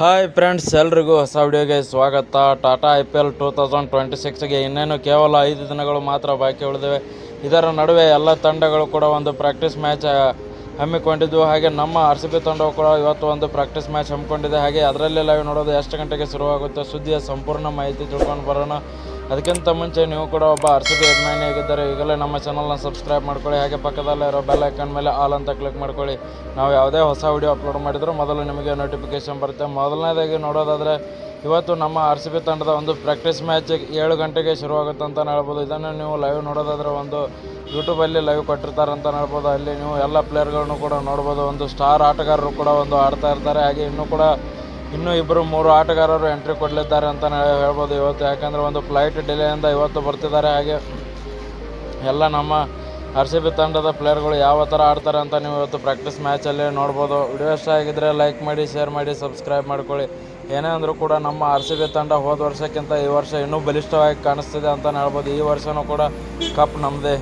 Hi friends, ಎಲ್ರಿಗೂ ಹೊಸ ವಿಡಿಯೋಗೆ ಸ್ವಾಗತ. ಟಾಟಾ IPL 2026ಗೆ ಇನ್ನೇನು ಕೇವಲ 5 ದಿನಗಳು ಮಾತ್ರ ಬಾಕಿ ಉಳಿದಿವೆ. ಇದರ ನಡುವೆ ಎಲ್ಲ ತಂಡಗಳು ಕೂಡ ಒಂದು ಪ್ರಾಕ್ಟೀಸ್ ಮ್ಯಾಚ್ ಹಮ್ಮಿಕೊಂಡಿದ್ದು. ಹಾಗೆ ನಮ್ಮ RCB ತಂಡವು ಕೂಡ ಇವತ್ತು ಒಂದು ಪ್ರಾಕ್ಟೀಸ್ ಮ್ಯಾಚ್ ಹಮ್ಮಿಕೊಂಡಿದೆ. ಹಾಗೆ ಅದರಲ್ಲಿ ಲೈವ್ ನೋಡೋದು ಎಷ್ಟು ಗಂಟೆಗೆ ಶುರುವಾಗುತ್ತೆ, ಸುದ್ದಿಯ ಸಂಪೂರ್ಣ ಮಾಹಿತಿ ತಿಳ್ಕೊಂಡು ಬರೋಣ. ಅದಕ್ಕಿಂತ ಮುಂಚೆ ನೀವು ಕೂಡ ಒಬ್ಬ RCB ಅಭಿಮಾನಿಯಾಗಿದ್ದರೆ ಈಗಲೇ ನಮ್ಮ ಚಾನಲ್ನ ಸಬ್ಸ್ಕ್ರೈಬ್ ಮಾಡ್ಕೊಳ್ಳಿ. ಹಾಗೆ ಪಕ್ಕದಲ್ಲೇ ಇರೋ ಬೆಲ್ ಐಕನ್ ಮೇಲೆ ಆಲ್ ಅಂತ ಕ್ಲಿಕ್ ಮಾಡ್ಕೊಳ್ಳಿ. ನಾವು ಯಾವುದೇ ಹೊಸ ವಿಡಿಯೋ ಅಪ್ಲೋಡ್ ಮಾಡಿದರೂ ಮೊದಲು ನಿಮಗೆ ನೋಟಿಫಿಕೇಷನ್ ಬರುತ್ತೆ. ಮೊದಲನೇದಾಗಿ ನೋಡೋದಾದರೆ ಇವತ್ತು ನಮ್ಮ RCB ತಂಡದ ಒಂದು ಪ್ರಾಕ್ಟೀಸ್ ಮ್ಯಾಚ್ 7 ಗಂಟೆಗೆ ಶುರುವಾಗುತ್ತೆ ಅಂತ ಹೇಳ್ಬೋದು. ಇದನ್ನು ನೀವು ಲೈವ್ ನೋಡೋದಾದರೆ ಒಂದು ಯೂಟ್ಯೂಬಲ್ಲಿ ಲೈವ್ ಕೊಟ್ಟಿರ್ತಾರೆ ಅಂತ ಹೇಳ್ಬೋದು. ಅಲ್ಲಿ ನೀವು ಎಲ್ಲ ಪ್ಲೇಯರ್ಗಳನ್ನು ಕೂಡ ನೋಡ್ಬೋದು. ಒಂದು ಸ್ಟಾರ್ ಆಟಗಾರರು ಕೂಡ ಒಂದು ಆಡ್ತಾ ಇರ್ತಾರೆ. ಹಾಗೆ ಇನ್ನೂ 2-3 ಆಟಗಾರರು ಎಂಟ್ರಿ ಕೊಡಲಿದ್ದಾರೆ ಅಂತ ಹೇಳ್ಬೋದು ಇವತ್ತು. ಯಾಕಂದರೆ ಒಂದು ಫ್ಲೈಟ್ ಡಿಲೇಯಿಂದ ಇವತ್ತು ಬರ್ತಿದ್ದಾರೆ. ಹಾಗೆ ಎಲ್ಲ ನಮ್ಮ RCB ತಂಡದ ಪ್ಲೇಯರ್ಗಳು ಯಾವ ಥರ ಆಡ್ತಾರೆ ಅಂತ ನೀವು ಇವತ್ತು ಪ್ರಾಕ್ಟೀಸ್ ಮ್ಯಾಚಲ್ಲಿ ನೋಡ್ಬೋದು. ವಿಡಿಯೋ ಇಷ್ಟ ಆಗಿದ್ದರೆ ಲೈಕ್ ಮಾಡಿ, ಶೇರ್ ಮಾಡಿ, ಸಬ್ಸ್ಕ್ರೈಬ್ ಮಾಡ್ಕೊಳ್ಳಿ. ಏನೇ ಅಂದರೂ ಕೂಡ ನಮ್ಮ RCB ತಂಡ ಹೋದ ವರ್ಷಕ್ಕಿಂತ ಈ ವರ್ಷ ಇನ್ನೂ ಬಲಿಷ್ಠವಾಗಿ ಕಾಣಿಸ್ತಿದೆ ಅಂತಲೇ ಹೇಳ್ಬೋದು. ಈ ವರ್ಷವೂ ಕೂಡ ಕಪ್ ನಮ್ಮದೇ.